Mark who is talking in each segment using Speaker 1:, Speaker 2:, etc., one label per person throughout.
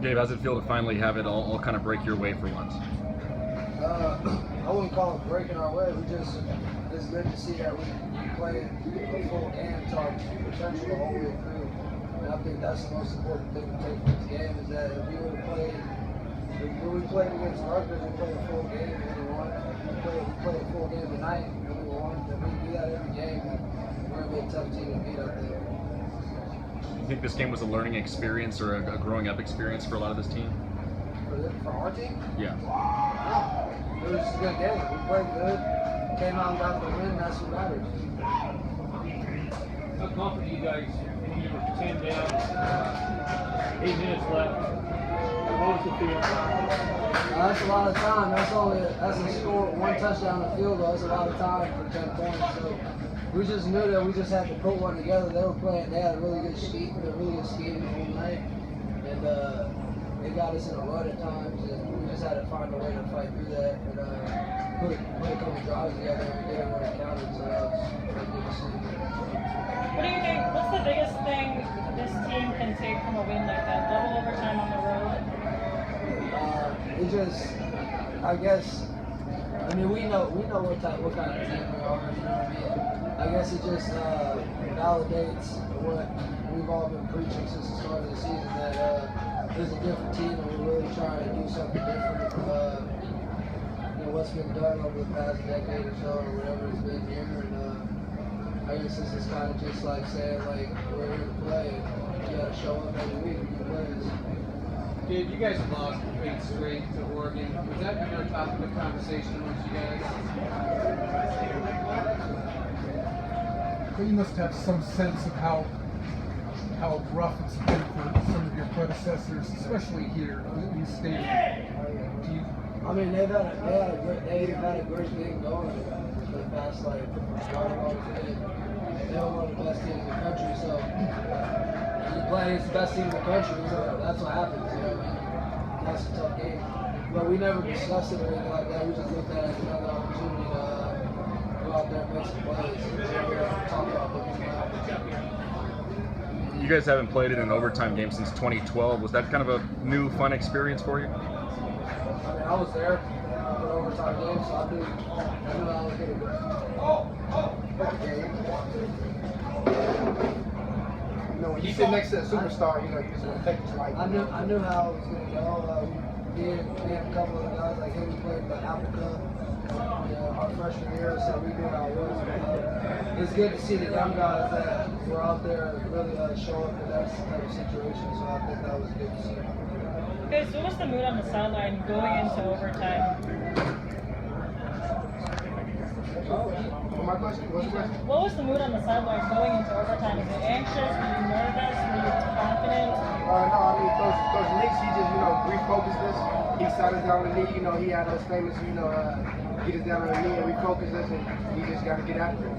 Speaker 1: Gabe, how's it feel to finally have it all kind of break your way for once?
Speaker 2: I wouldn't call it breaking our way. It's good to see that we play a full game, talk potential the whole way through. And I think that's the most important thing to take from this game is that if we would have played, when we played against Rutgers, we played a full game and we won. We played a full game tonight and we won. If we do that every game, we're going to be a tough team to beat out there.
Speaker 1: Do you think this game was a learning experience or a growing up experience for a lot of this team?
Speaker 2: For our team?
Speaker 1: Yeah.
Speaker 2: It was a good game. We played good, came out and got the win, that's what matters.
Speaker 3: How confident you guys when you were 10 down, 8 minutes left? What was the feel?
Speaker 2: That's a lot of time. That's a score, one touchdown in the field goal. That's a lot of time for 10 points. So we just knew that we just had to put one together. They had a really good scheme, the whole night. And they got us in a rut at times, and we just had to find a way to fight through that and put a couple drives together and get it when it counted. So that was good to see.
Speaker 4: What do you think? What's the biggest thing this team can take from a win like that? Double overtime on the road.
Speaker 2: It just, I guess. I mean, we know what kind of team we are. You know what I mean? I guess it just validates what we've all been preaching since the start of the season, that there's a different team and we're really trying to do something different. What's been done over the past decade or so, or whatever it's been here. And I guess this is kind of just like saying, like, we're here to play and you gotta show up every week and you play.
Speaker 5: Gabe, you guys lost 8 straight to Oregon. Was that ever a topic of conversation amongst you guys?
Speaker 6: But you must have some sense of how rough it's been for some of your predecessors, especially here in the stadium.
Speaker 2: I mean, they've had a great thing going for the past They were one of the best teams in the country, so you play against the best team in the country, so that's what happens. You know what I mean? That's a tough game. But we never discussed it or anything like that. We just looked at it as another opportunity to go out there and make some plays. Talk about
Speaker 1: You guys haven't played in an overtime game since 2012. Was that kind of a new, fun experience for you?
Speaker 2: I mean, I was there for overtime game, so I knew I was going to go.
Speaker 7: You know, when you sit next to a superstar, you know, you just want to take this life.
Speaker 2: I knew how it was going to go. Me and a couple of the guys, like him, we played the Apple Cup our freshman year, so we knew how it was. It's good to see the young guys that were out there really show up in that type of situation, so I think that was good to see.
Speaker 4: Okay, so what was the mood on the sideline going into overtime?
Speaker 7: My question? What's the question?
Speaker 4: What was the mood on the sideline going into overtime? Was it anxious? Were you nervous? Were you confident?
Speaker 7: No, I mean, Coach Leach, he just, refocused us. He sat us down on the knee, he had those famous, get us down on the knee and refocus us, and he just got to get after it.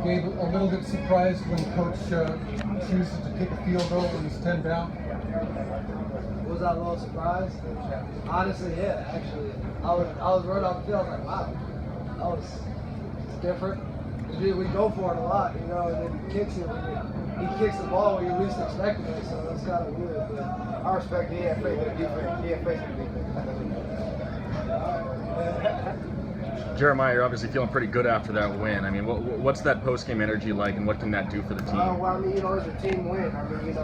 Speaker 6: Gabe, a little bit surprised when Coach chooses to kick a field goal when he's 10 down?
Speaker 2: Was I a little surprised? Honestly, yeah, actually. I was right off the field, I was like, wow, that was different. We go for it a lot, and then he kicks it. He kicks the ball when you least expecting it, so that's kind of weird. But
Speaker 7: I respect he had faith in the defense. He had faith in the defense.
Speaker 1: Jeremiah, you're obviously feeling pretty good after that win. I mean, what's that post-game energy like, and what can that do for the team?
Speaker 7: Well, I mean, it's a team win. I mean, the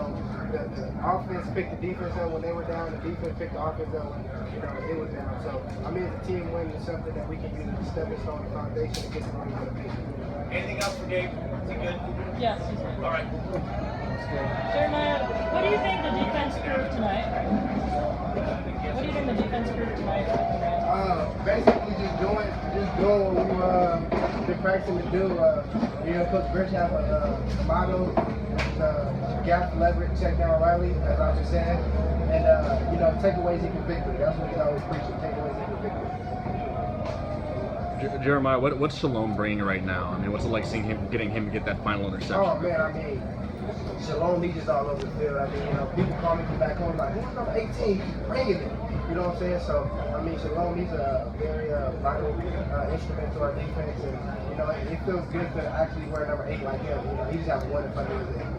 Speaker 7: offense picked the defense up when they were down. The defense picked the offense up when it was down. So, I mean, it's a team win. It's something that we can use as a stepping stone, the foundation to get somebody to the base.
Speaker 3: Anything else for Gabe? Is he good?
Speaker 4: Yes, he's good.
Speaker 3: All right.
Speaker 4: Jeremiah, what do you think the defense proved tonight? What do you think the defense proved tonight?
Speaker 7: Basically just doing what we've been practicing to do. Coach Rich have a motto, gap, leverage, check down Riley, as I just said. And, takeaways equal victory. That's what he's always preaching, takeaways equal victory.
Speaker 1: Jeremiah, what's Shalom bringing right now? I mean, what's it like seeing getting him get that final interception?
Speaker 7: Oh man, I mean, Shalom, he's just all over the field. I mean, people call me from back home like, who's number 18? He's bringing it. You know what I'm saying? So, I mean, Shalom, he's a very vital instrument to our defense, and it feels good to actually wear number 8 like him. He just has one in front of his head.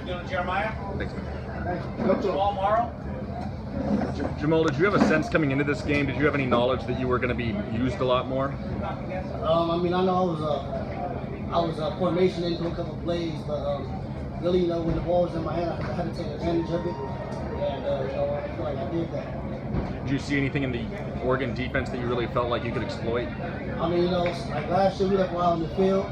Speaker 3: Doing Jeremiah?
Speaker 1: Thanks, man.
Speaker 7: Thanks.
Speaker 3: Jamal Morrow?
Speaker 1: Jamal, did you have a sense coming into this game? Did you have any knowledge that you were going to be used a lot more?
Speaker 8: I mean, I know I was formation into a couple plays, but really, you know, when the ball was in my hand, I had to take advantage of it, and you know, I feel like I did that.
Speaker 1: Did you see anything in the Oregon defense that you really felt like you could exploit?
Speaker 8: I mean, you know, like last year we left a lot on the field,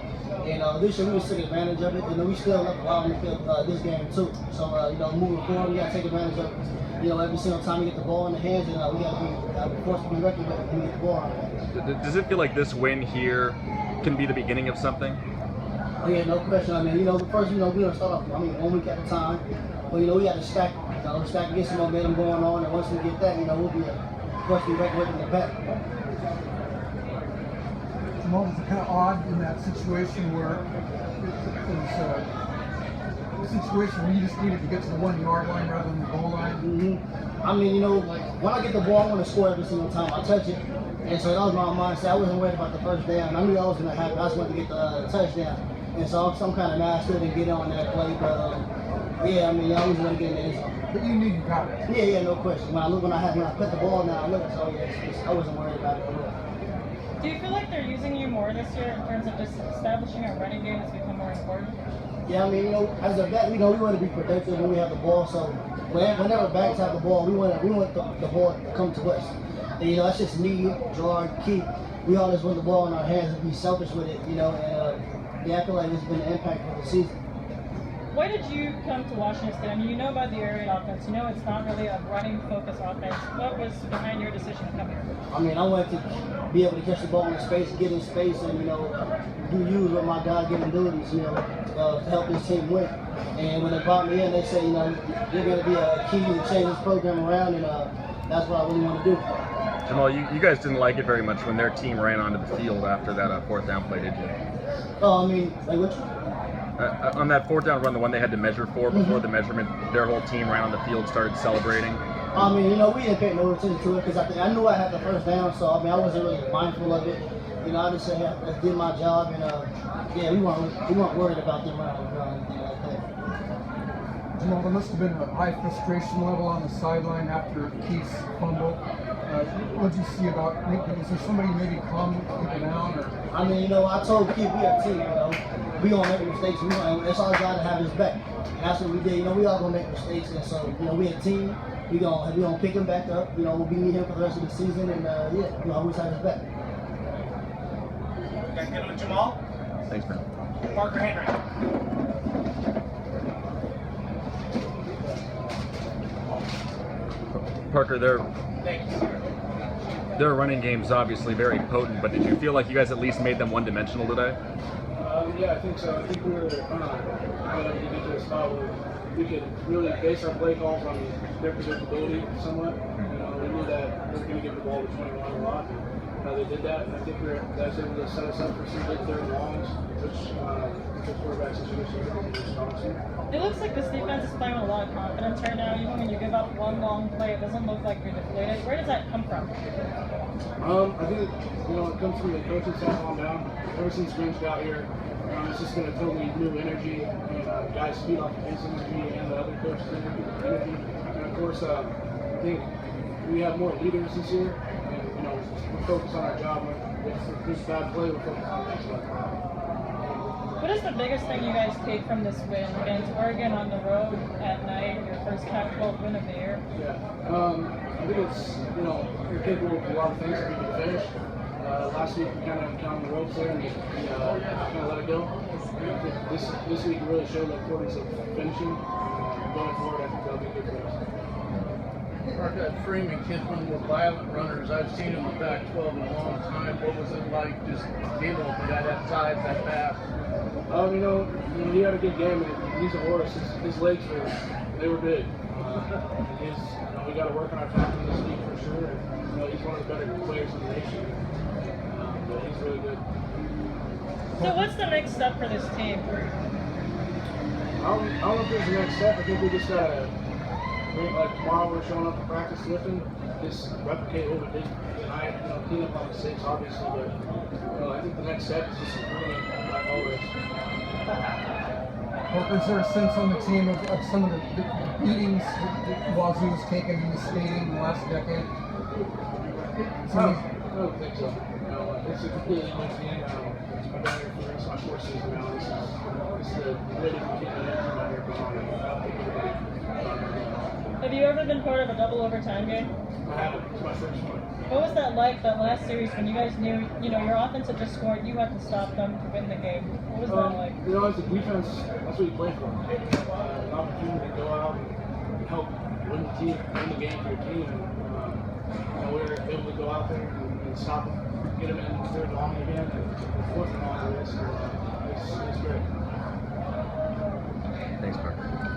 Speaker 8: and this year we just took advantage of it. You know, we still left a lot on the field this game too. So you know, moving forward, we got to take advantage of it. You know, every single time we get the ball in the hands, and we got to be forced to be reckoned with when we get the ball on.
Speaker 1: Does it feel like this win here can be the beginning of something?
Speaker 8: Oh, yeah, no question. I mean, you know, the first, you know, we don't start off, 1 week at a time. But, you know, we got to stack, stack and get some momentum going on. And once we get that, you know, we'll be forced to be reckoned with in the back.
Speaker 6: Jamal, was it kind of odd in that situation where it was a situation where you just needed to get to the 1 yard line rather than the goal line?
Speaker 8: Mm-hmm. I mean, you know, like when I get the ball, I want to score every single time I touch it. And so that was my mindset. I wasn't worried about the first down. I knew that was going to happen. I just wanted to get the touchdown. And so I'm kind of mad I still didn't get on that play. But yeah, I mean, I always want to get in the end zone.
Speaker 6: But you knew you got it.
Speaker 8: Yeah, no question. When I put the ball down, I looked. So yeah, I wasn't worried about it.
Speaker 4: Do you feel like they're using you more this year in terms of just establishing a running game has become more important?
Speaker 8: Yeah, I mean, you know, as a vet, you know, we want to be productive when we have the ball. So whenever backs have the ball, we want the ball to come to us. And, you know, that's just me, Gerard, Keith. We always want the ball in our hands and be selfish with it, you know. And yeah, I feel like it's been an impact for the season.
Speaker 4: Why did you come to Washington State? I mean, you know about the air raid offense. You know it's not really a running-focused offense. What was behind your decision to come here?
Speaker 8: I mean, I wanted to be able to catch the ball in space, get in space, and, you know, use what my God-given abilities, you know, to help this team win. And when they brought me in, they said, you know, you're going to be a key to change this program around, and that's what I really want to do.
Speaker 1: Jamal, you guys didn't like it very much when their team ran onto the field after that fourth down play, did you?
Speaker 8: Oh, I mean, like which?
Speaker 1: On that fourth down run, the one they had to measure for before the measurement, their whole team ran on the field, started celebrating.
Speaker 8: I mean, you know, we didn't pay no attention to it because I knew I had the first down, so I mean, I wasn't really mindful of it. You know, I just said, hey, I did my job, and yeah, we weren't worried about them running or anything like that.
Speaker 6: Jamal, there must have been a high frustration level on the sideline after Keith's fumble. What did you see about? Was there somebody maybe calming people down? Or?
Speaker 8: I mean, you know, I told Keith we are a team. You know, we gonna make mistakes. It's our job to have his back. And that's what we did. You know, we all gonna make mistakes, and so you know, we a team. We gonna pick him back up. You know, we'll be with him for the rest of the season, and yeah, we always have his back.
Speaker 3: You guys good with Jamal?
Speaker 1: Thanks, man.
Speaker 3: Parker Henry.
Speaker 1: Parker,
Speaker 3: Thank you.
Speaker 1: their running game's obviously very potent, but did you feel like you guys at least made them one-dimensional today?
Speaker 5: Yeah, I think so. I think we were able to get to a spot where we could really base our play calls on their predictability somewhat. You know, we knew that they were going to get the ball to 21 a lot. They did that, and I think that was able to set us up for some big third and longs, which the quarterback situation is strong to.
Speaker 4: It looks like this defense is playing with a lot of confidence right now. Even when you give up one long play, it doesn't look like you're deflated. Where does that come from?
Speaker 5: I think it comes from the coaching staff on down. Ever since Grinch got here, it's just been a totally new energy, and guys feed off of his energy and the other coaches' energy. And of course, I think we have more leaders this year, and we're focused on our job. If there's a bad play, we're focused on the next one.
Speaker 4: What is the biggest thing you guys take from this win against Oregon on the road at night, your first Pac-12 win of the year?
Speaker 5: Yeah, I think it's, you're capable of a lot of things if you can finish. Last week we kind of got on the ropes there and kind of let it go. I think this week we really showed the importance of finishing. Going forward, I think that'll be good for us.
Speaker 9: Mark, that Freeman kid's one of the more violent runners I've seen in the Pac-12 in a long time. What was it like just dealing with the guy that size, that fast?
Speaker 5: He had a good game, and he's a horse. His legs were big. We got to work on our tackling this week for sure. And, he's one of the better players in the nation. But he's really good.
Speaker 4: So what's the next step for this team?
Speaker 5: I don't know if there's the next step. I think we just gotta, like tomorrow we're showing up to practice lifting, just replicate what we did tonight. Clean up on the 6, obviously, but I think the next step is just improving like always.
Speaker 6: Parker, is there a sense on the team of some of the beatings that Wazoo has taken in the stadium in the last decade?
Speaker 5: I don't think so. It's a completely new team. I've been here for this my fourth season now. This is the really completely new team out here going on. I don't think anybody.
Speaker 4: Have you ever been part of a double overtime game?
Speaker 5: I haven't. It's my first one.
Speaker 4: What was that like, that last series, when you guys knew, your offense had just scored, you had to stop them to win the game? What was that like?
Speaker 5: As a defense, that's what you play for. An opportunity to go out and help win the game for your team. And we were able to go out there and stop them, get them in third and long again, and fourth and long. It's great.
Speaker 1: Thanks, Parker.